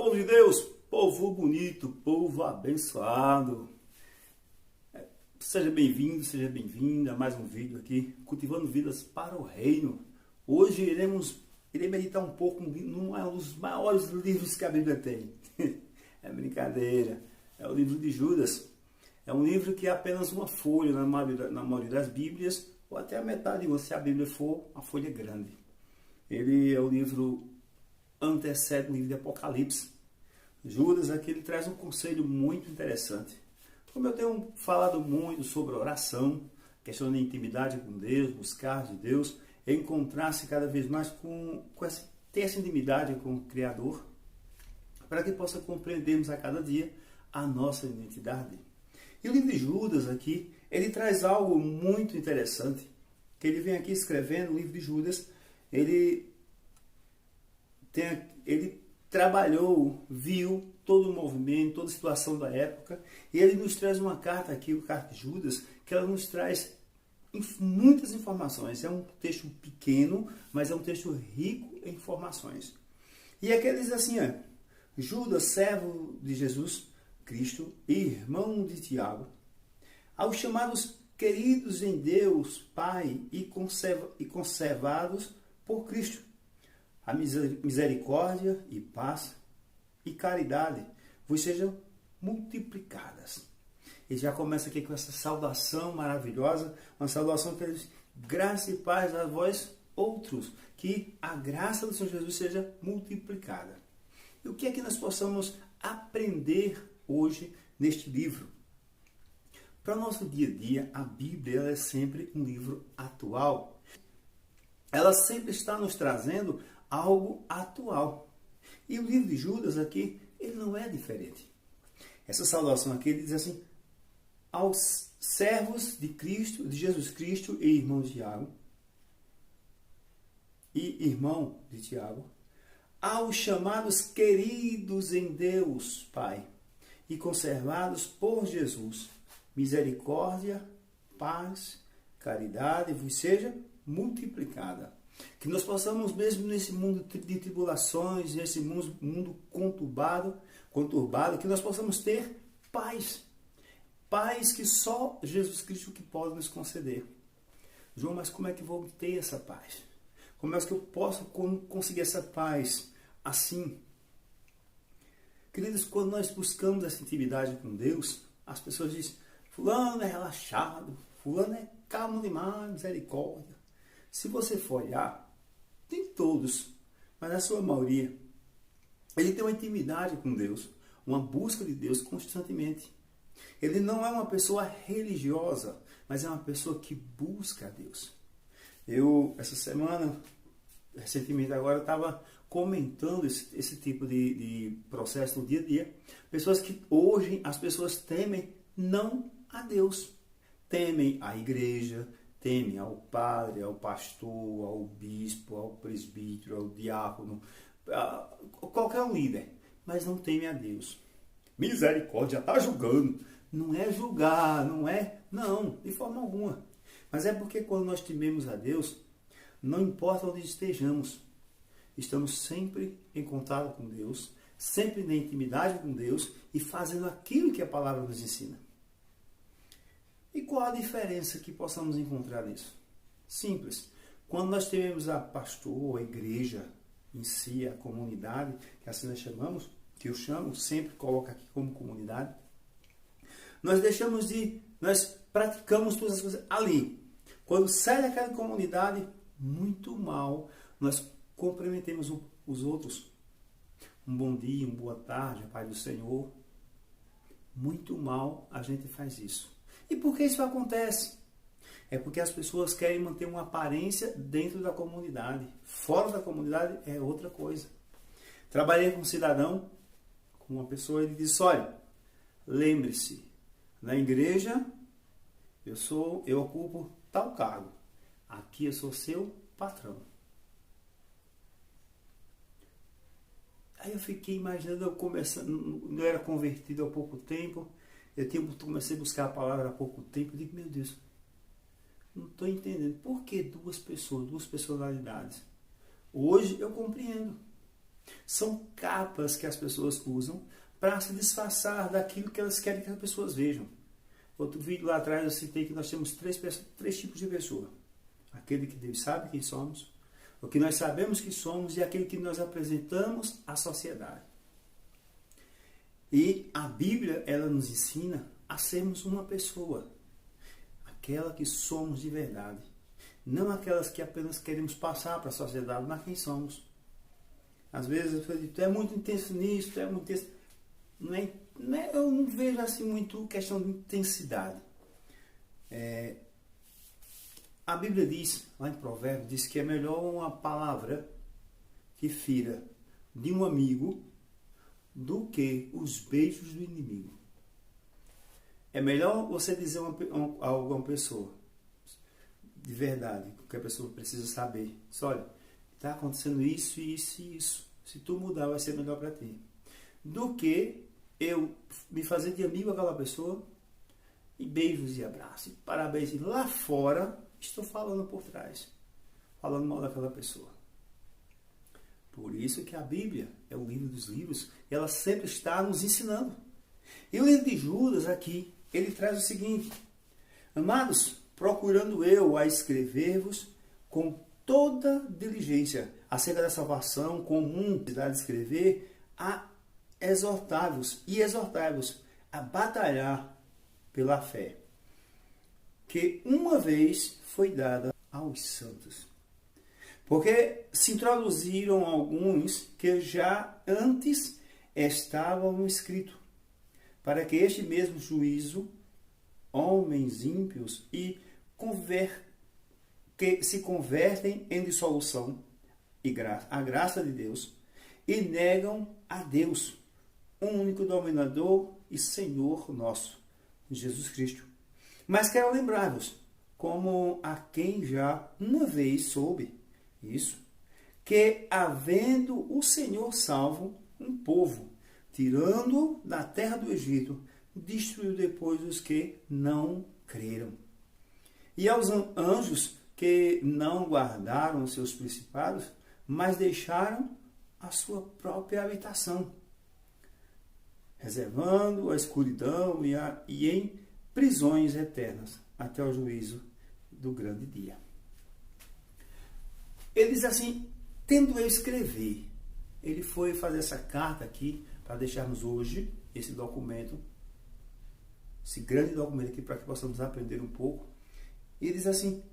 povo de Deus, povo bonito, povo abençoado. Seja bem-vindo, seja bem-vinda a mais um vídeo aqui, Cultivando Vidas para o Reino. Hoje irei meditar um pouco num dos maiores livros que a Bíblia tem. É brincadeira, é o livro de Judas. É um livro que é apenas uma folha na maioria das Bíblias, ou até a metade, se a Bíblia for uma folha grande. Ele é o livro antecede o livro de Apocalipse. Judas aqui ele traz um conselho muito interessante. Como eu tenho falado muito sobre oração, questão de intimidade com Deus, buscar de Deus, encontrar-se cada vez mais ter essa intimidade com o Criador, para que possa compreendermos a cada dia a nossa identidade. E o livro de Judas aqui, ele traz algo muito interessante, que ele vem aqui escrevendo, o livro de Judas, ele trabalhou, viu todo o movimento, toda a situação da época, e ele nos traz uma carta aqui, o carta de Judas, que ela nos traz muitas informações. É um texto pequeno, mas é um texto rico em informações. E aqui ele diz assim, Judas, servo de Jesus Cristo, irmão de Tiago, aos chamados queridos em Deus, Pai, e conservados por Cristo, a misericórdia e paz e caridade vos sejam multiplicadas. Ele já começa aqui com essa saudação maravilhosa, uma saudação que ele diz, graça e paz a vós outros, que a graça do Senhor Jesus seja multiplicada. E o que é que nós possamos aprender hoje neste livro? Para o nosso dia a dia, a Bíblia ela é sempre um livro atual. Ela sempre está nos trazendo algo atual. E o livro de Judas aqui, ele não é diferente. Essa saudação aqui, ele diz assim, aos servos de Cristo, de Jesus Cristo e irmão de Tiago, aos chamados queridos em Deus, Pai, e conservados por Jesus, misericórdia, paz, caridade vos seja multiplicada. Que nós possamos, mesmo nesse mundo de tribulações, nesse mundo conturbado, que nós possamos ter paz. Paz que só Jesus Cristo que pode nos conceder. João, mas como é que vou ter essa paz? Como é que eu posso conseguir essa paz assim? Queridos, quando nós buscamos essa intimidade com Deus, as pessoas dizem, fulano é relaxado, fulano é calmo demais, misericórdia. Se você for olhar, nem todos, mas a sua maioria, ele tem uma intimidade com Deus, uma busca de Deus constantemente. Ele não é uma pessoa religiosa, mas é uma pessoa que busca a Deus. Eu, essa semana, recentemente agora, estava comentando esse tipo de processo no dia a dia. Pessoas que hoje, as pessoas temem não a Deus, temem a igreja, temem ao padre, ao pastor, ao bispo, ao presbítero, ao diácono, a qualquer um líder, mas não temem a Deus. Misericórdia, está julgando. Não é julgar, não, de forma alguma. Mas é porque quando nós tememos a Deus, não importa onde estejamos, estamos sempre em contato com Deus, sempre na intimidade com Deus e fazendo aquilo que a palavra nos ensina. E qual a diferença que possamos encontrar nisso? Simples. Quando nós tememos a pastor, a igreja em si, a comunidade, que assim nós chamamos, que eu chamo, sempre coloco aqui como comunidade, nós praticamos todas as coisas ali. Quando sai daquela comunidade, muito mal, nós cumprimentemos os outros. Um bom dia, uma boa tarde, Pai do Senhor. Muito mal a gente faz isso. E por que isso acontece? É porque as pessoas querem manter uma aparência dentro da comunidade. Fora da comunidade é outra coisa. Trabalhei com um cidadão, com uma pessoa, ele disse, olha, lembre-se, na igreja eu ocupo tal cargo. Aqui eu sou seu patrão. Aí eu fiquei imaginando, eu era convertido há pouco tempo, comecei a buscar a palavra há pouco tempo, eu digo, meu Deus, não estou entendendo. Por que duas pessoas, duas personalidades? Hoje eu compreendo. São capas que as pessoas usam para se disfarçar daquilo que elas querem que as pessoas vejam. Outro vídeo lá atrás eu citei que nós temos três tipos de pessoa. Aquele que Deus sabe quem somos, o que nós sabemos que somos e aquele que nós apresentamos à sociedade. E a Bíblia, ela nos ensina a sermos uma pessoa. Aquela que somos de verdade. Não aquelas que apenas queremos passar para a sociedade, mas quem somos. Às vezes eu falo, tu é muito intenso nisso, tu é muito intenso. Eu não vejo assim muito questão de intensidade. A Bíblia diz, lá em Provérbios, diz que é melhor uma palavra que fira de um amigo do que os beijos do inimigo. É melhor você dizer a alguma pessoa, de verdade, que a pessoa precisa saber. Diz, olha, está acontecendo isso, isso e isso. Se tu mudar, vai ser melhor para ti. Do que eu me fazer de amigo daquela pessoa, e beijos e abraços, e parabéns. E lá fora, estou falando por trás, falando mal daquela pessoa. Por isso que a Bíblia é o livro dos livros, e ela sempre está nos ensinando. E o livro de Judas aqui, ele traz o seguinte: amados, procurando eu a escrever-vos com toda diligência acerca da salvação comum, de escrever, a exortai-vos a batalhar pela fé, que uma vez foi dada aos santos. Porque se introduziram alguns que já antes estavam escritos, para que este mesmo juízo, homens ímpios e que se convertem em dissolução e a graça de Deus, e negam a Deus, o único dominador e Senhor nosso, Jesus Cristo. Mas quero lembrar-vos, como a quem já uma vez soube isso, que havendo o Senhor salvo um povo, tirando-o da terra do Egito, destruiu depois os que não creram. E aos anjos que não guardaram os seus principados, mas deixaram a sua própria habitação, reservando a escuridão e em prisões eternas, até o juízo do grande dia. Ele diz assim, tendo eu escrever, ele foi fazer essa carta aqui, para deixarmos hoje esse documento, esse grande documento aqui, para que possamos aprender um pouco. E ele diz assim,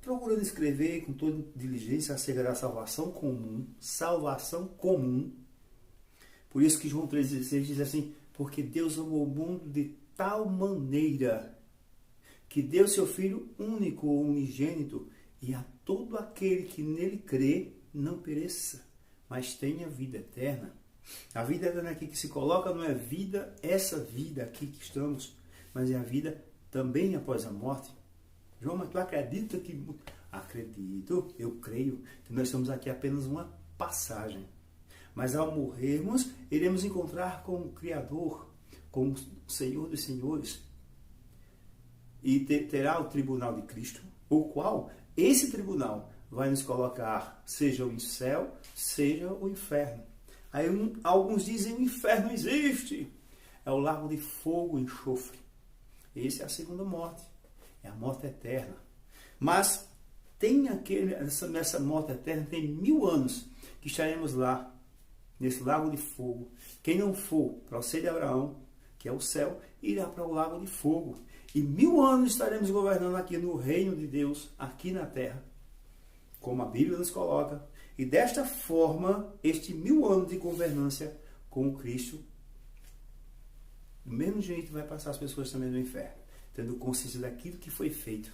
procurando escrever com toda diligência acerca da salvação comum. Por isso que João 3,16 diz assim, porque Deus amou o mundo de tal maneira que deu seu Filho único ou unigênito, e a todo aquele que nele crê não pereça, mas tenha vida eterna. A vida eterna aqui que se coloca não é vida, essa vida aqui que estamos, mas é a vida também após a morte. João, mas tu acredita que... Acredito, eu creio que nós estamos aqui apenas uma passagem. Mas ao morrermos, iremos encontrar com o Criador, com o Senhor dos Senhores. E terá o tribunal de Cristo, o qual, esse tribunal, vai nos colocar, seja o céu, seja o inferno. Aí alguns dizem que o inferno existe. É o lago de fogo e enxofre. Essa é a segunda morte. É a morte eterna. Mas tem nessa morte eterna, tem 1000 anos que estaremos lá, nesse lago de fogo. Quem não for para o seio de Abraão, que é o céu, irá para o lago de fogo. E 1000 anos estaremos governando aqui no reino de Deus, aqui na terra, como a Bíblia nos coloca. E desta forma, este 1000 anos de governância com o Cristo, do mesmo jeito vai passar as pessoas também no inferno, tendo consciência daquilo que foi feito.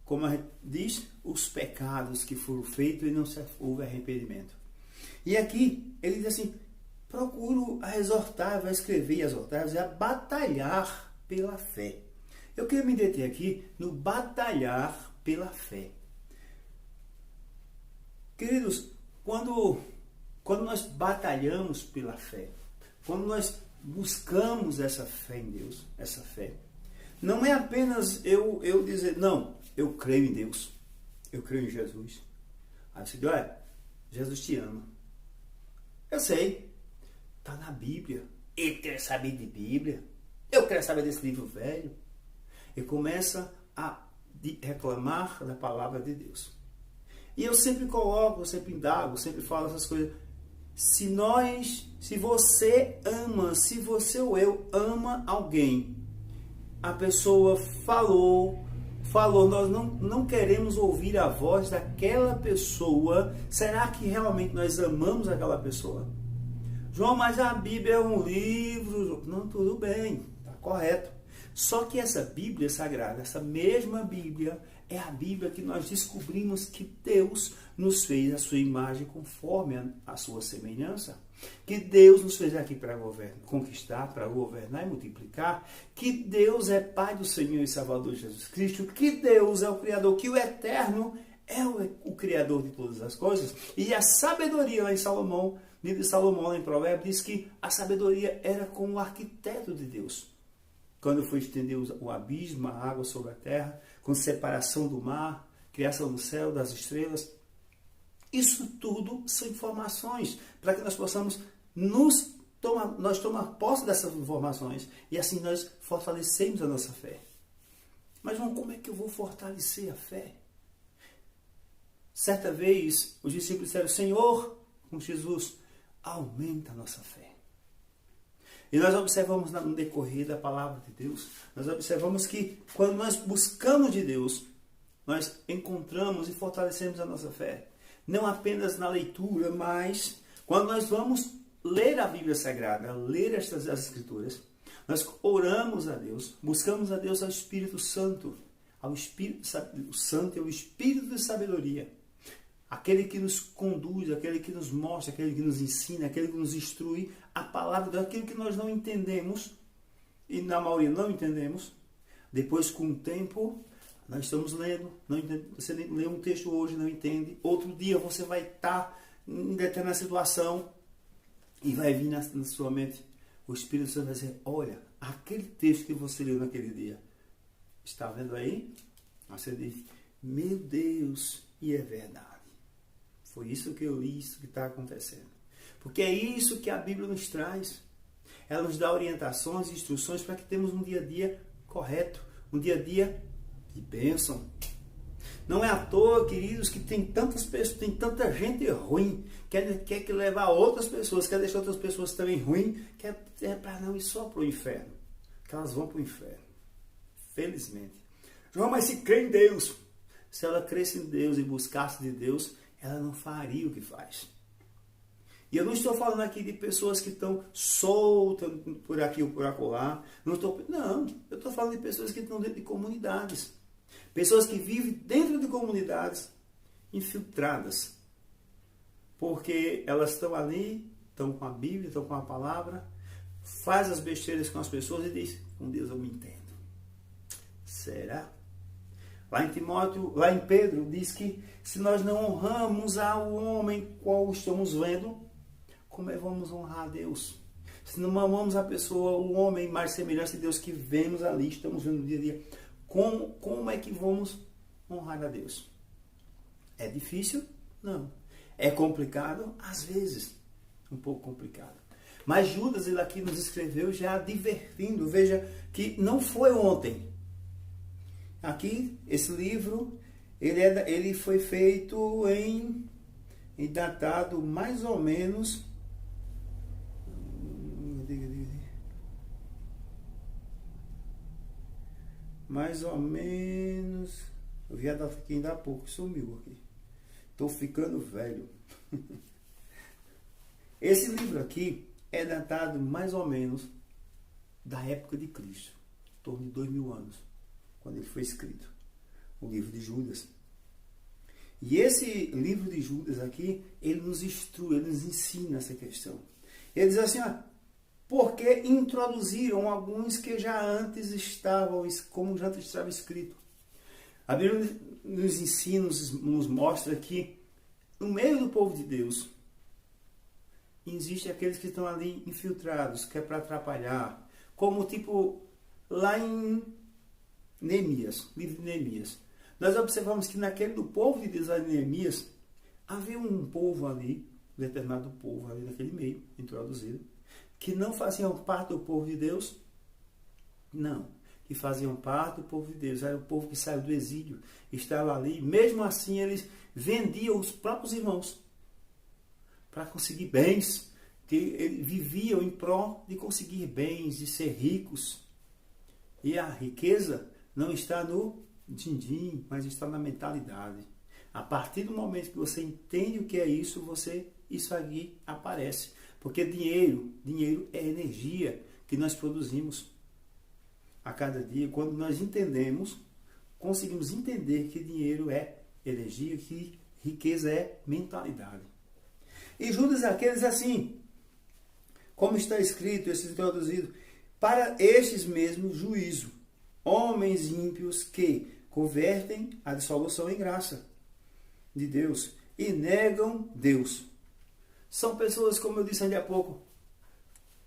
Como a gente diz, os pecados que foram feitos e não houve arrependimento. E aqui, ele diz assim, procuro a exortar, vai escrever e exortar, a batalhar pela fé. Eu queria me deter aqui no batalhar pela fé. Queridos, quando nós batalhamos pela fé, quando nós buscamos essa fé em Deus, essa fé, não é apenas eu dizer, não, eu creio em Deus, eu creio em Jesus. Aí você diz, olha, Jesus te ama. Eu sei, está na Bíblia. Ele quer saber de Bíblia. Eu quero saber desse livro velho. E começa a reclamar da palavra de Deus. E eu sempre coloco, eu sempre indago, sempre falo essas coisas. Se você ou eu ama alguém, a pessoa falou, nós não queremos ouvir a voz daquela pessoa, será que realmente nós amamos aquela pessoa? João, mas a Bíblia é um livro. Não, tudo bem, está correto. Só que essa Bíblia Sagrada, essa mesma Bíblia, é a Bíblia que nós descobrimos que Deus nos fez a sua imagem conforme a sua semelhança. Que Deus nos fez aqui para conquistar, para governar e multiplicar. Que Deus é Pai do Senhor e Salvador Jesus Cristo. Que Deus é o Criador, que o Eterno é o Criador de todas as coisas. E a sabedoria lá em Salomão, livro de Salomão lá em Provérbios, diz que a sabedoria era como o arquiteto de Deus. Quando foi estender o abismo, a água sobre a terra, com separação do mar, criação do céu, das estrelas. Isso tudo são informações para que nós possamos tomar posse dessas informações e assim nós fortalecemos a nossa fé. Mas como é que eu vou fortalecer a fé? Certa vez, os discípulos disseram, Senhor, com Jesus, aumenta a nossa fé. E nós observamos no decorrer da palavra de Deus, nós observamos que quando nós buscamos de Deus, nós encontramos e fortalecemos a nossa fé. Não apenas na leitura, mas quando nós vamos ler a Bíblia Sagrada, ler as Escrituras, nós oramos a Deus, buscamos a Deus ao Espírito Santo. Ao Espírito Santo é o Espírito de sabedoria. Aquele que nos conduz, aquele que nos mostra, aquele que nos ensina, aquele que nos instrui a palavra daquilo que nós não entendemos, e na maioria não entendemos. Depois, com o tempo, nós estamos lendo, você lê um texto hoje, não entende. Outro dia você vai estar em determinada situação e vai vir na sua mente, o Espírito Santo vai dizer, olha, aquele texto que você leu naquele dia, está vendo aí? Você diz, meu Deus, e é verdade. Foi isso que eu li, isso que está acontecendo. Porque é isso que a Bíblia nos traz. Ela nos dá orientações e instruções para que temos um dia a dia correto. Um dia a dia de bênção. Não é à toa, queridos, que tem tantas pessoas, tem tanta gente ruim, quer que levar outras pessoas, quer deixar outras pessoas também ruins, quer para não ir só para o inferno. Que elas vão para o inferno. Felizmente. João, mas se crê em Deus. Se ela cresce em Deus e buscasse de Deus, ela não faria o que faz. E eu não estou falando aqui de pessoas que estão soltas por aqui ou por acolá. Não, eu estou falando de pessoas que estão dentro de comunidades. Pessoas que vivem dentro de comunidades infiltradas. Porque elas estão ali, estão com a Bíblia, estão com a palavra, faz as besteiras com as pessoas e diz, com Deus eu me entendo. Será? Lá em Timóteo, lá em Pedro, diz que se nós não honramos ao homem qual estamos vendo, como é que vamos honrar a Deus? Se não amamos a pessoa, o homem mais semelhante de Deus que vemos ali, estamos vendo no dia a dia, como é que vamos honrar a Deus? É difícil? Não. É complicado? Às vezes. Um pouco complicado. Mas Judas, ele aqui nos escreveu já advertindo, veja, que não foi ontem. Aqui, esse livro, ele foi feito e datado mais ou menos, eu vi a data aqui ainda há pouco, sumiu aqui. Estou ficando velho. Esse livro aqui é datado mais ou menos da época de Cristo, em torno de 2000 anos. Quando ele foi escrito, o livro de Judas. E esse livro de Judas aqui, ele nos instrui, ele nos ensina essa questão. Ele diz assim, porque introduziram alguns que já antes estavam, como já antes estava escrito. A Bíblia nos ensina, nos mostra que no meio do povo de Deus, existem aqueles que estão ali infiltrados, que é para atrapalhar, como tipo lá em Neemias, livro de Neemias. Nós observamos que naquele do povo de Deus, Neemias, havia um povo ali, determinado povo ali naquele meio, introduzido, que não faziam parte do povo de Deus, não, que faziam parte do povo de Deus, era o povo que saiu do exílio, estava ali, mesmo assim eles vendiam os próprios irmãos para conseguir bens, que eles viviam em prol de conseguir bens, de ser ricos. E a riqueza não está no din-din, mas está na mentalidade. A partir do momento que você entende o que é isso, isso aqui aparece. Porque dinheiro é energia que nós produzimos a cada dia. Quando nós entendemos, conseguimos entender que dinheiro é energia, que riqueza é mentalidade. E Judas aqueles assim, como está escrito, esse introduzido, para estes mesmos juízo, homens ímpios que convertem a dissolução em graça de Deus e negam Deus. São pessoas, como eu disse ali há pouco,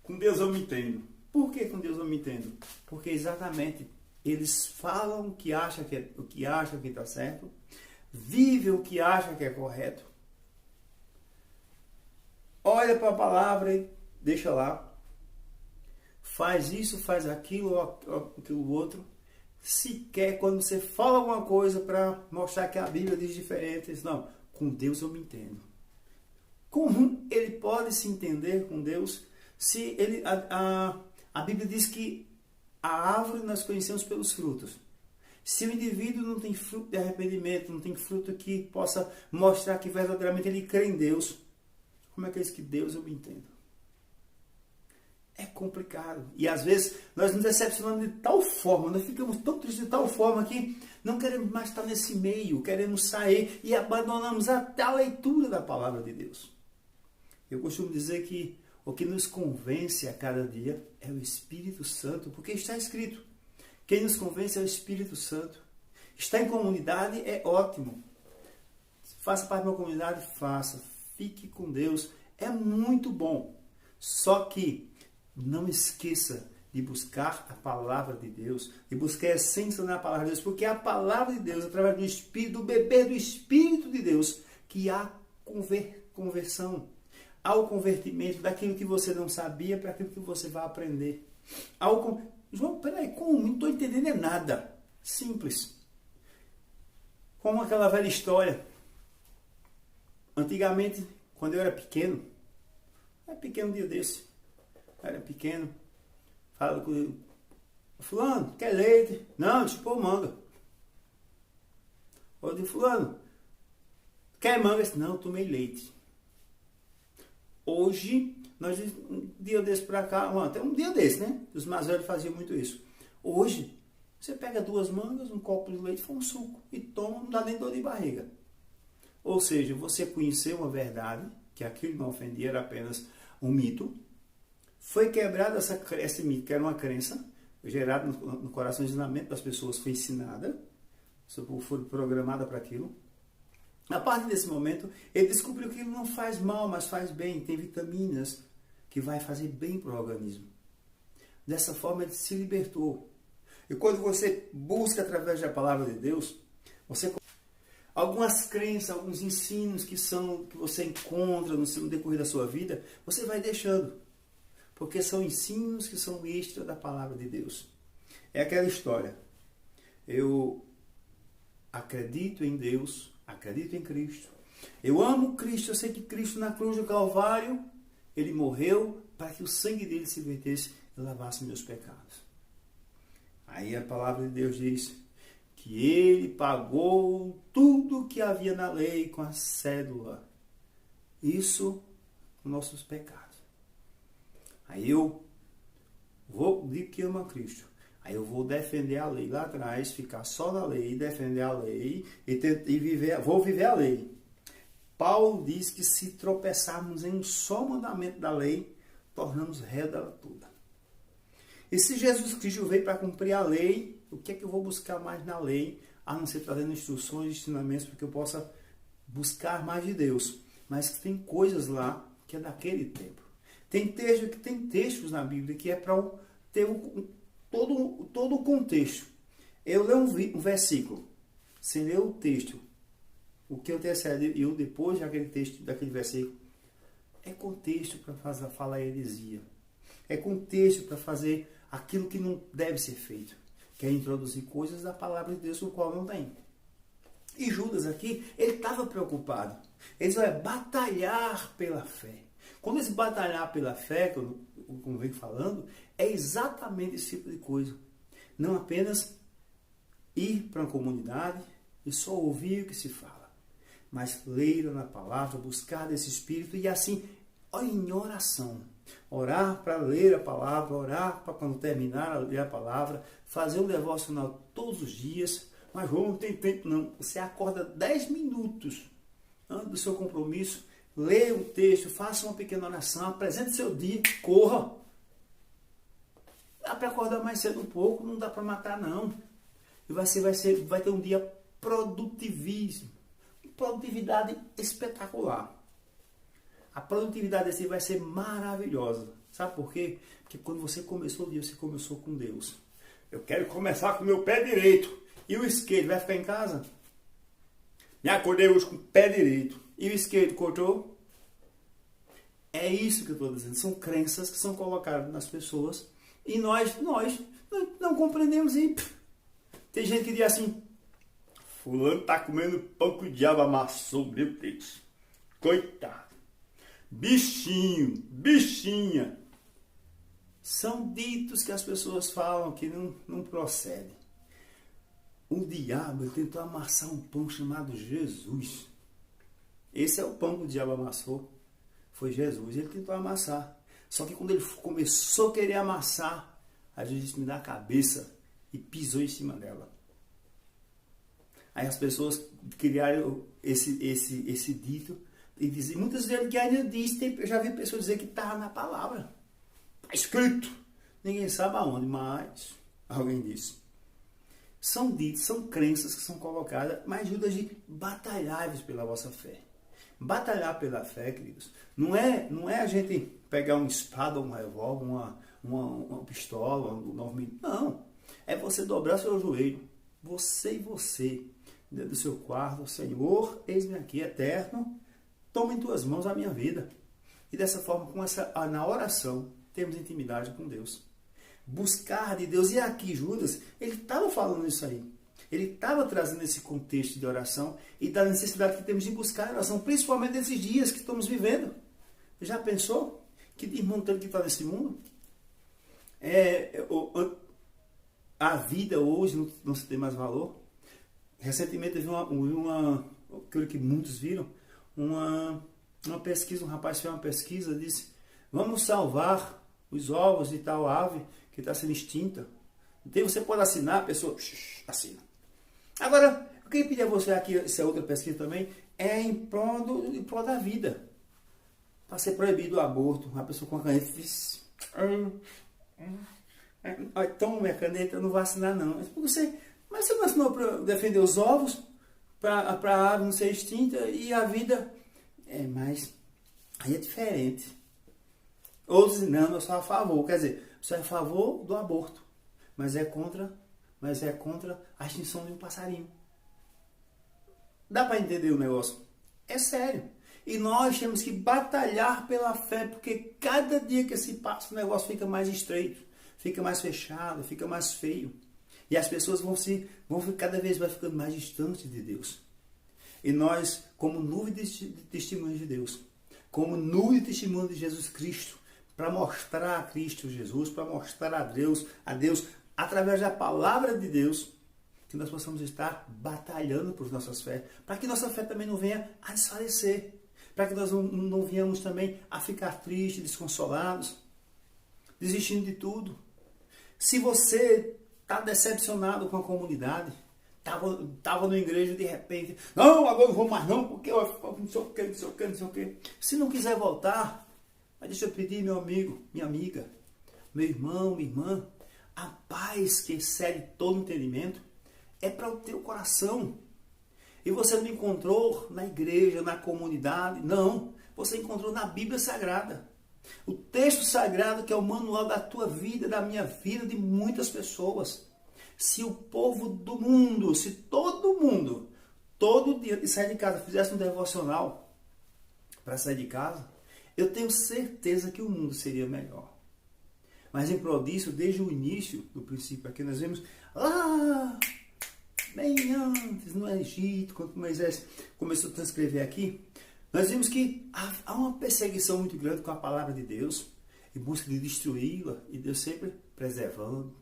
com Deus eu me entendo. Por que com Deus eu me entendo? Porque exatamente eles falam o que acham que está certo, vivem o que acham que é correto, olha para a palavra e deixa lá, faz isso, faz aquilo, aquilo outro. Sequer quando você fala alguma coisa para mostrar que a Bíblia diz diferente, diz, não, com Deus eu me entendo. Como ele pode se entender com Deus se a Bíblia diz que a árvore nós conhecemos pelos frutos. Se o indivíduo não tem fruto de arrependimento, não tem fruto que possa mostrar que verdadeiramente ele crê em Deus, como é que é isso que Deus eu me entendo? É complicado. E às vezes nós nos decepcionamos de tal forma, nós ficamos tão tristes de tal forma que não queremos mais estar nesse meio, queremos sair e abandonamos até a leitura da palavra de Deus. Eu costumo dizer que o que nos convence a cada dia é o Espírito Santo, porque está escrito. Quem nos convence é o Espírito Santo. Estar em comunidade é ótimo. Faça parte de uma comunidade, faça. Fique com Deus. É muito bom. Só que não esqueça de buscar a palavra de Deus, de buscar a essência na palavra de Deus, porque é a palavra de Deus, através do Espírito, do beber do Espírito de Deus, que há conversão, há o convertimento daquilo que você não sabia para aquilo que você vai aprender. João, peraí, como? Não estou entendendo nada. Simples. Como aquela velha história. Antigamente, quando eu era pequeno um dia desse, era pequeno, fala com fulano, quer leite? Não, tipo manga. Ou de fulano, quer manga? Não, tomei leite. Hoje, um dia desse pra cá, até um dia desse, né? Os mais velhos faziam muito isso. Hoje, você pega 2 mangas, um copo de leite, faz um suco e toma, não dá nem dor de barriga. Ou seja, você conheceu uma verdade, que aquilo não ofendia, era apenas um mito. Foi quebrado esse mito, que era uma crença, gerada no coração, ensinamento das pessoas, foi ensinada, foi programada para aquilo. A partir desse momento, ele descobriu que ele não faz mal, mas faz bem, tem vitaminas que vai fazer bem para o organismo. Dessa forma, ele se libertou. E quando você busca através da palavra de Deus, algumas crenças, alguns ensinos que você encontra no decorrer da sua vida, você vai deixando. Porque são ensinos que são extra da palavra de Deus. É aquela história. Eu acredito em Deus, acredito em Cristo. Eu amo Cristo, eu sei que Cristo na cruz do Calvário, ele morreu para que o sangue dele se vertesse e lavasse meus pecados. Aí a palavra de Deus diz que ele pagou tudo que havia na lei com a cédula. Isso com nossos pecados. Aí eu vou dizer que amo a Cristo. Aí eu vou defender a lei lá atrás, ficar só na lei, defender a lei vou viver a lei. Paulo diz que se tropeçarmos em um só mandamento da lei, tornamos réu dela toda. E se Jesus Cristo veio para cumprir a lei, o que é que eu vou buscar mais na lei, a não ser trazendo instruções e ensinamentos para que eu possa buscar mais de Deus? Mas tem coisas lá que é daquele tempo. Tem textos na Bíblia que é para ter todo o contexto. Eu leio um versículo, sem ler o texto, o que antecede e o depois daquele texto, daquele versículo, é contexto para falar heresia. É contexto para fazer aquilo que não deve ser feito. Que é introduzir coisas da palavra de Deus, o qual não tem. E Judas aqui, ele estava preocupado. Ele vai batalhar pela fé. Quando esse batalhar pela fé, como eu venho falando, é exatamente esse tipo de coisa. Não apenas ir para uma comunidade e só ouvir o que se fala, mas ler na palavra, buscar desse Espírito e assim, em oração. Orar para ler a palavra, orar para quando terminar a ler a palavra, fazer um devocional todos os dias. Mas não tem tempo não. Você acorda 10 minutos antes do seu compromisso, lê um texto, faça uma pequena oração, apresente seu dia, corra. Dá para acordar mais cedo um pouco, não dá para matar não. E vai ter um dia produtivíssimo. Produtividade espetacular. A produtividade desse vai ser maravilhosa. Sabe por quê? Porque quando você começou o dia, você começou com Deus. Eu quero começar com o meu pé direito. E o esquerdo vai ficar em casa? Me acordei hoje com o pé direito. E o esquerdo cortou? É isso que eu estou dizendo. São crenças que são colocadas nas pessoas. E nós não compreendemos. E tem gente que diz assim: fulano está comendo pão que o diabo amassou. Meu Deus. Coitado. Bichinho. Bichinha. São ditos que as pessoas falam que não procedem. O diabo tentou amassar um pão chamado Jesus. Esse é o pão que o diabo amassou. Foi Jesus. Ele tentou amassar. Só que quando ele começou a querer amassar, a Jesus disse: me dá a cabeça. E pisou em cima dela. Aí as pessoas criaram esse dito. E dizem, muitas vezes que ainda diz, eu já vi pessoas dizer que estava na palavra. Está escrito. Ninguém sabe aonde, mas alguém disse. São ditos, são crenças que são colocadas, mas Judas diz: batalhai-vos pela vossa fé. Batalhar pela fé, queridos, não é a gente pegar uma espada, um revólver, uma pistola, não. É você dobrar seu joelho, você e você, dentro do seu quarto: Senhor, eis-me aqui, eterno, toma em tuas mãos a minha vida. E dessa forma, na oração, temos intimidade com Deus. Buscar de Deus. E aqui Judas, ele estava falando isso aí. Ele estava trazendo esse contexto de oração e da necessidade que temos de buscar a oração, principalmente nesses dias que estamos vivendo. Já pensou? Que desmontando que está nesse mundo? A vida hoje não se tem mais valor. Recentemente eu vi creio que muitos viram, uma pesquisa, um rapaz fez uma pesquisa, disse: vamos salvar os ovos de tal ave que está sendo extinta. Então você pode assinar, a pessoa assina. Agora, eu queria pedir a você aqui, essa outra pesquisa também, é em prol da vida. Para ser proibido o aborto, uma pessoa com a caneta diz: toma minha caneta, eu não vou assinar não. Mas você não assinou para defender os ovos, para a ave não ser extinta e a vida? Mas aí é diferente. Outros dizem: não, eu sou a favor. Quer dizer, você é a favor do aborto, mas é contra a extinção de um passarinho. Dá para entender o negócio? É sério. E nós temos que batalhar pela fé, porque cada dia que se passa o negócio fica mais estreito, fica mais fechado, fica mais feio. E as pessoas vão cada vez mais ficando mais distantes de Deus. E nós, como nuvem de testemunhos de Deus, como nuvem de testemunhos de Jesus Cristo, para mostrar a Cristo Jesus, para mostrar a Deus, através da palavra de Deus, que nós possamos estar batalhando por nossas fé, para que nossa fé também não venha a desfalecer, para que nós não venhamos também a ficar tristes, desconsolados, desistindo de tudo. Se você está decepcionado com a comunidade, estava na igreja de repente, não, agora não vou mais não, porque eu não sei o que. Se não quiser voltar, mas deixa eu pedir, meu amigo, minha amiga, meu irmão, minha irmã, a paz que excede todo entendimento é para o teu coração. E você não encontrou na igreja, na comunidade, não. Você encontrou na Bíblia Sagrada. O texto sagrado que é o manual da tua vida, da minha vida, de muitas pessoas. Se o povo do mundo, se todo mundo, todo dia que sair de casa, fizesse um devocional para sair de casa, eu tenho certeza que o mundo seria melhor. Mas em prol disso, desde o início, do princípio aqui, nós vemos lá, bem antes, no Egito, quando Moisés começou a transcrever aqui, nós vimos que há uma perseguição muito grande com a palavra de Deus, em busca de destruí-la, e Deus sempre preservando.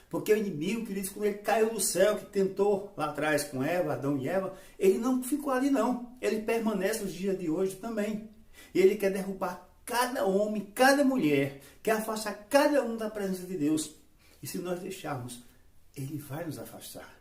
Porque o inimigo, queridos, quando ele caiu do céu, que tentou lá atrás com Eva, Adão e Eva, ele não ficou ali não. Ele permanece nos dias de hoje também. E ele quer derrubar cada homem, cada mulher, quer afastar cada um da presença de Deus. E se nós deixarmos, ele vai nos afastar.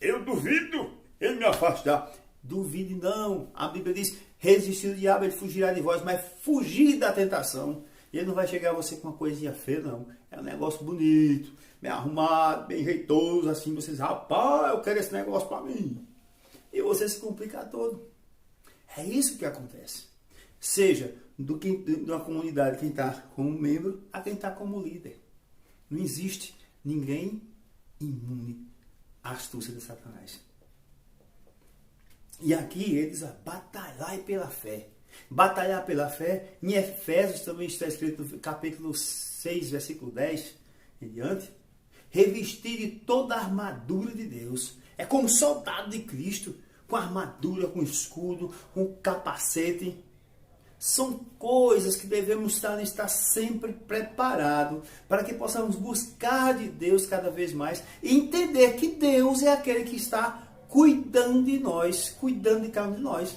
Eu duvido ele me afastar. Duvide não. A Bíblia diz, resistir o diabo, ele fugirá de vós, mas fugir da tentação. E ele não vai chegar a você com uma coisinha feia, não. É um negócio bonito, bem arrumado, bem jeitoso, assim. Você diz, rapaz, eu quero esse negócio para mim. E você se complica todo. É isso que acontece. Seja da comunidade quem está como membro, a quem está como líder. Não existe ninguém imune à astúcia de Satanás. E aqui ele diz, batalhai pela fé. Batalhar pela fé, em Efésios também está escrito no capítulo 6, versículo 10 em diante, revestir de toda a armadura de Deus. É como soldado de Cristo, com armadura, com escudo, com capacete. São coisas que devemos estar sempre preparados para que possamos buscar de Deus cada vez mais e entender que Deus é aquele que está cuidando de nós, cuidando de cada um de nós.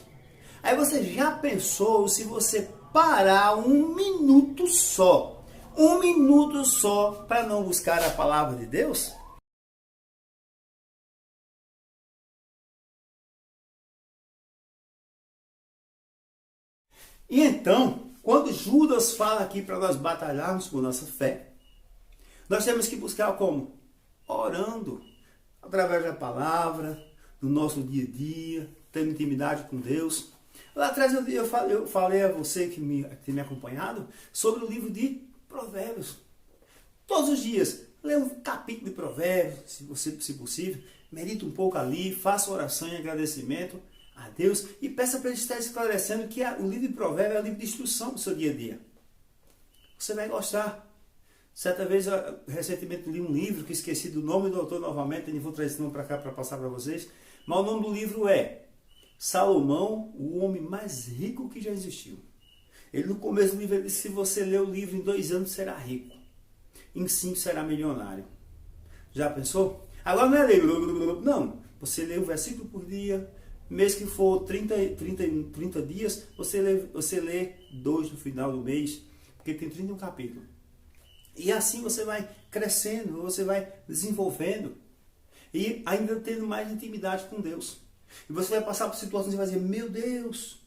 Aí você já pensou se você parar um minuto só para não buscar a palavra de Deus? E então, quando Judas fala aqui para nós batalharmos por nossa fé, nós temos que buscar como? Orando, através da palavra, no nosso dia a dia, tendo intimidade com Deus. Lá atrás eu falei a você que tem me acompanhado sobre o livro de Provérbios. Todos os dias, leia um capítulo de Provérbios, se possível, medite um pouco ali, faça oração em agradecimento a Deus e peça para ele estar esclarecendo que o livro de Provérbios é o livro de instrução do seu dia a dia. Você vai gostar. Certa vez, recentemente li um livro que esqueci do nome do autor novamente, nem vou trazer esse nome para cá para passar para vocês, mas o nome do livro é Salomão, o homem mais rico que já existiu. Ele no começo do livro ele disse, se você ler o livro em 2 anos será rico, em 5 será milionário. Já pensou? Agora não é ler, não, você lê um versículo por dia, mês que for 30 dias, você lê 2 no final do mês, porque tem 31 capítulos. E assim você vai crescendo, você vai desenvolvendo e ainda tendo mais intimidade com Deus. E você vai passar por situações e vai dizer, meu Deus,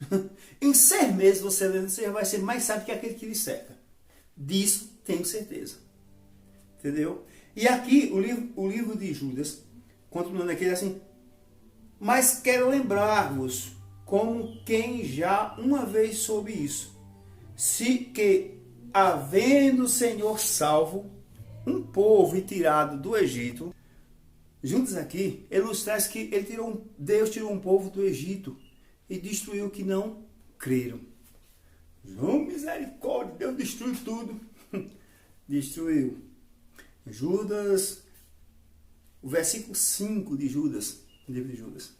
em 6 meses você vai ser mais sábio que aquele que lhe cerca. Disso tenho certeza. Entendeu? E aqui o livro de Judas, continuando aqui, assim, mas quero lembrar-vos, como quem já uma vez soube isso, que havendo o Senhor salvo um povo e tirado do Egito, juntos aqui, ele nos traz que Deus tirou um povo do Egito e destruiu que não creram. Oh, misericórdia, Deus destruiu tudo. Destruiu. Judas, o versículo 5 de Judas, livro de Judas.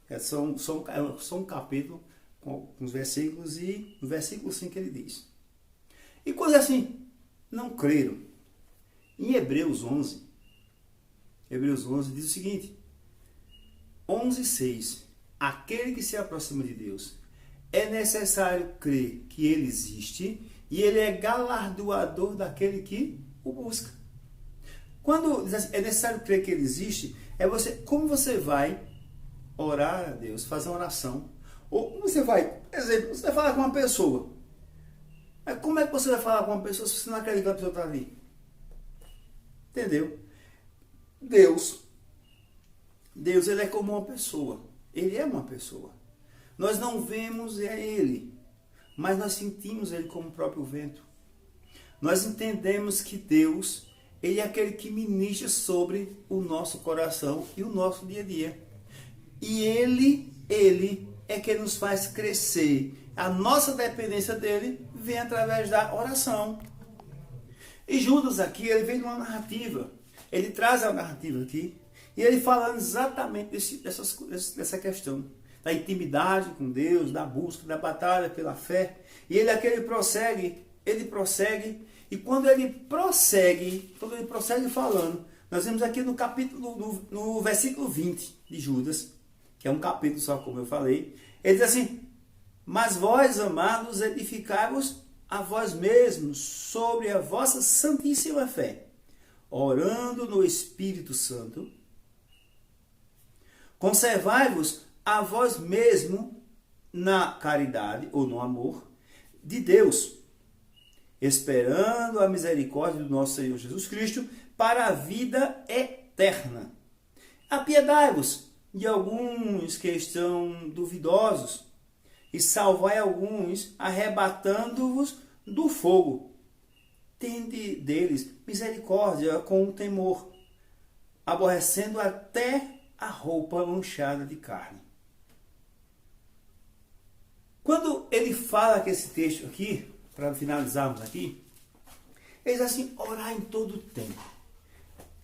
É só um capítulo com os versículos e no versículo 5 ele diz. E coisa assim, não creram. Em Hebreus 11 diz o seguinte, 11:6, aquele que se aproxima de Deus, é necessário crer que ele existe e ele é galardoador daquele que o busca. Quando diz assim, é necessário crer que ele existe, como você vai orar a Deus, fazer uma oração, ou como você vai, exemplo, você vai falar com uma pessoa. Mas como é que você vai falar com uma pessoa se você não acredita que a pessoa está ali? Entendeu? Deus, ele é como uma pessoa. Ele é uma pessoa. Nós não vemos ele, mas nós sentimos ele como o próprio vento. Nós entendemos que Deus, ele é aquele que ministra sobre o nosso coração e o nosso dia a dia. E ele é quem nos faz crescer A nossa dependência dele vem através da oração. E Judas aqui, ele vem de uma narrativa. Ele traz a narrativa aqui. E ele falando exatamente dessa questão. Da intimidade com Deus, da busca, da batalha pela fé. E ele aqui, ele prossegue. E quando ele prossegue falando, nós vemos aqui no capítulo, no versículo 20 de Judas, que é um capítulo só, como eu falei, ele diz assim: mas vós, amados, edificai-vos a vós mesmos sobre a vossa santíssima fé, orando no Espírito Santo, conservai-vos a vós mesmo na caridade, ou no amor, de Deus, esperando a misericórdia do nosso Senhor Jesus Cristo para a vida eterna. Apiedai-vos de alguns que estão duvidosos e salvai alguns, arrebatando-vos do fogo. Tende deles misericórdia com o temor, aborrecendo até a roupa manchada de carne. Quando ele fala que esse texto aqui, para finalizarmos aqui, ele diz assim: orar em todo o tempo.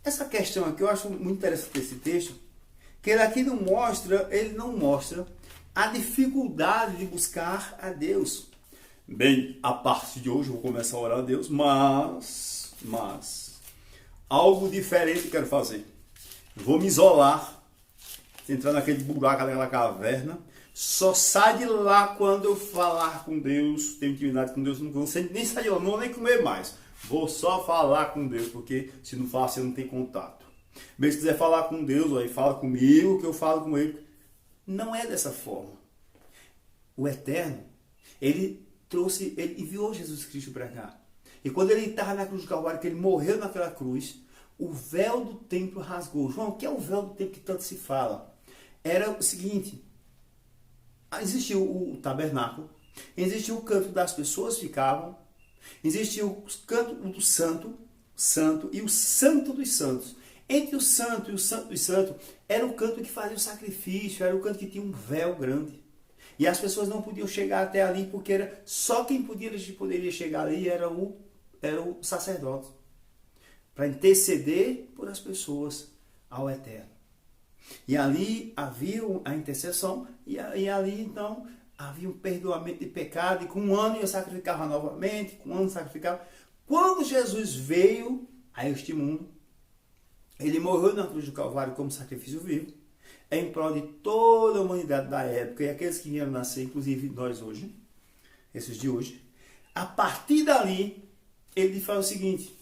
Essa questão aqui eu acho muito interessante esse texto, que ele aqui não mostra a dificuldade de buscar a Deus. Bem, a partir de hoje eu vou começar a orar a Deus, mas algo diferente eu quero fazer. Eu vou me isolar, entrar naquele buraco, naquela caverna. Só sai de lá quando eu falar com Deus, tenho intimidade com Deus, não vou nem sair de lá, não vou nem comer mais. Vou só falar com Deus, porque se não falar, você não tem contato. Mesmo se quiser falar com Deus, aí fala comigo, que eu falo com Ele. Não é dessa forma. O Eterno, Ele enviou Jesus Cristo para cá. E quando Ele estava na cruz do Calvário, que Ele morreu naquela cruz, o véu do templo rasgou. João, o que é o véu do templo que tanto se fala? Era o seguinte: existiu o tabernáculo, existiu o canto das pessoas ficavam, existia o canto do santo e o santo dos santos. Entre o santo e o santo dos santos era o canto que fazia o sacrifício, era o canto que tinha um véu grande. E as pessoas não podiam chegar até ali, porque era só quem poderia chegar ali era o sacerdote, para interceder por as pessoas ao Eterno. E ali havia a intercessão, e ali então havia um perdoamento de pecado, e com um ano eu sacrificava novamente, com um ano sacrificava. Quando Jesus veio a este mundo, Ele morreu na cruz do Calvário como sacrifício vivo, em prol de toda a humanidade da época, e aqueles que vieram nascer, inclusive nós hoje, esses de hoje. A partir dali, Ele faz o seguinte: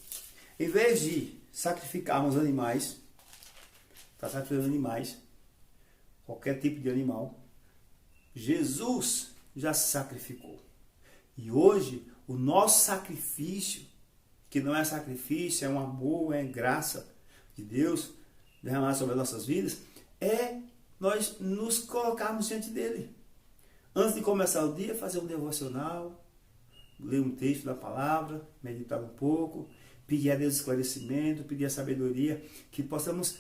em vez de sacrificarmos animais, sacrificando animais, qualquer tipo de animal, Jesus já se sacrificou. E hoje, o nosso sacrifício, que não é sacrifício, é um amor, é graça de Deus derramada sobre as nossas vidas, é nós nos colocarmos diante dele. Antes de começar o dia, fazer um devocional, ler um texto da palavra, meditar um pouco, pedir a Deus esclarecimento, pedir a sabedoria, que possamos,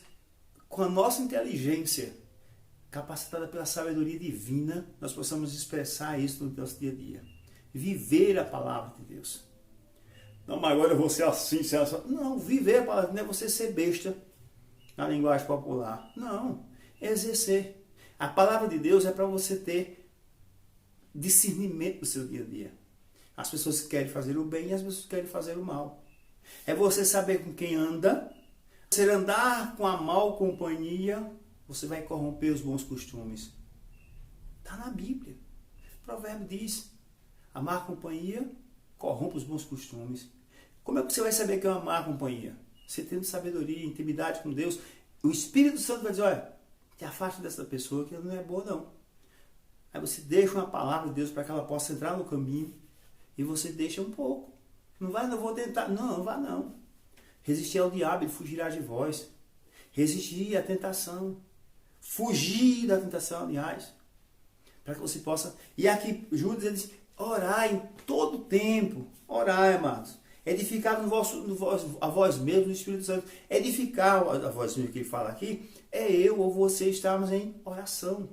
com a nossa inteligência, capacitada pela sabedoria divina, nós possamos expressar isso no nosso dia a dia. Viver a palavra de Deus. Não, mas agora eu vou ser assim, ser assim. Não, viver a palavra não é você ser besta na linguagem popular. Não, é exercer. A palavra de Deus é para você ter discernimento do seu dia a dia. As pessoas querem fazer o bem e as pessoas querem fazer o mal. É você saber com quem anda. Se andar com a mal companhia, você vai corromper os bons costumes. Está na Bíblia. O provérbio diz: a má companhia corrompe os bons costumes. Como é que você vai saber que é uma má companhia? Você tendo sabedoria, intimidade com Deus, o Espírito Santo vai dizer: olha, te afasta dessa pessoa que ela não é boa não. Aí você deixa uma palavra de Deus para que ela possa entrar no caminho, e você deixa um pouco. Não vai, não vou tentar. Não, não vá não. Resistir ao diabo, ele fugirá de vós. Resistir à tentação. Fugir da tentação, aliás. Para que você possa... E aqui, Judas, ele diz: orai em todo tempo. Orai, amados. Edificar a vós mesmos no Espírito Santo. Edificar a vós mesmos, que ele fala aqui, é eu ou você estarmos em oração.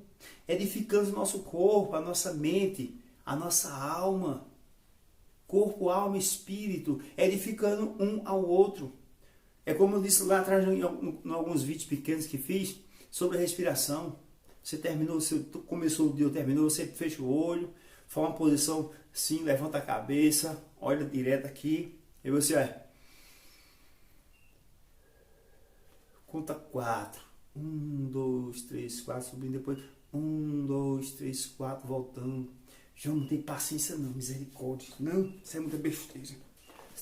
Edificando o nosso corpo, a nossa mente, a nossa alma, corpo, alma e espírito, edificando um ao outro. É como eu disse lá atrás em alguns vídeos pequenos que fiz sobre a respiração. Você terminou, você começou o dia, terminou, você fecha o olho, faz uma posição assim, levanta a cabeça, olha direto aqui, e você conta 4. 1, 2, 3, 4, subindo depois. 1, 2, 3, 4, voltando. Já não tem paciência não, misericórdia. Não, isso é muita besteira.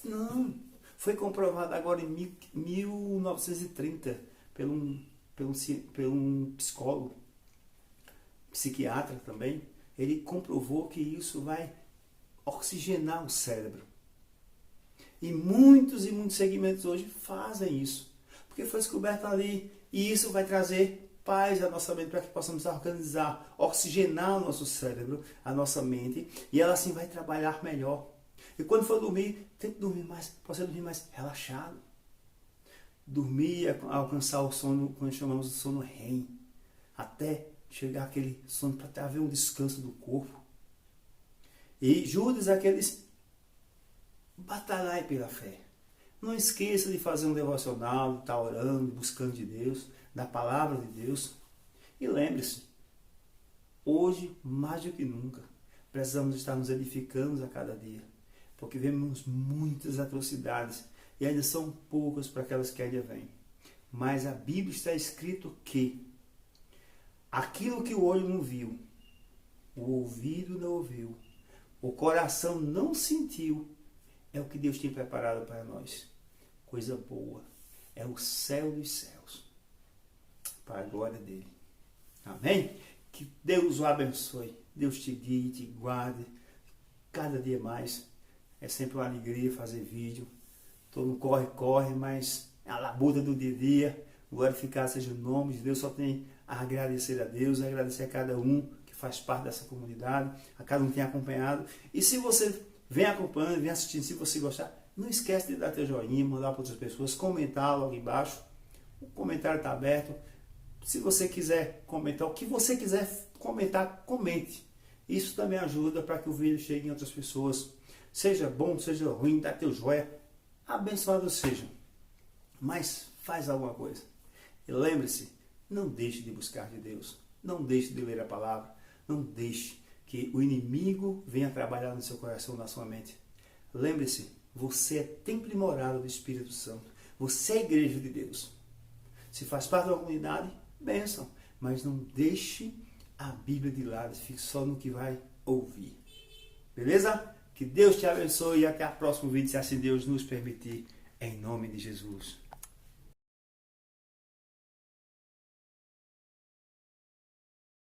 Não, foi comprovado agora em 1930 por um psicólogo, psiquiatra também. Ele comprovou que isso vai oxigenar o cérebro. E muitos segmentos hoje fazem isso. Porque foi descoberto ali. E isso vai trazer paz à nossa mente para que possamos organizar, oxigenar o nosso cérebro, a nossa mente. E ela assim vai trabalhar melhor. E quando for dormir, tente dormir mais, para você dormir mais relaxado. Dormir, alcançar o sono, quando chamamos de sono REM. Até chegar aquele sono para haver um descanso do corpo. E Judas, aqueles batalhai pela fé. Não esqueça de fazer um devocional, de estar orando, buscando de Deus, da palavra de Deus. E lembre-se, hoje, mais do que nunca, precisamos estar nos edificando a cada dia. Porque vemos muitas atrocidades e ainda são poucas para aquelas que ainda vêm. Mas a Bíblia está escrito que aquilo que o olho não viu, o ouvido não ouviu, o coração não sentiu, é o que Deus tem preparado para nós. Coisa boa. É o céu dos céus. Para a glória dele. Amém? Que Deus o abençoe. Deus te guie, te guarde. Cada dia mais. É sempre uma alegria fazer vídeo. Todo mundo corre, mas é a labuta do dia a dia. Glorificado seja o nome de Deus. Só tem a agradecer a Deus, agradecer a cada um que faz parte dessa comunidade, a cada um que tem acompanhado. E se você vem acompanhando, vem assistindo, se você gostar, não esquece de dar teu joinha, mandar para outras pessoas, comentar logo embaixo. O comentário está aberto. Se você quiser comentar, o que você quiser comentar, comente. Isso também ajuda para que o vídeo chegue em outras pessoas. Seja bom, seja ruim, dá teu joia. Abençoado seja. Mas faz alguma coisa. E lembre-se, não deixe de buscar de Deus. Não deixe de ler a palavra. Não deixe que o inimigo venha trabalhar no seu coração, na sua mente. Lembre-se, você é templo e morada do Espírito Santo. Você é a igreja de Deus. Se faz parte da comunidade, bênção. Mas não deixe a Bíblia de lado. Fique só no que vai ouvir. Beleza? Que Deus te abençoe e até o próximo vídeo, se assim Deus nos permitir. Em nome de Jesus.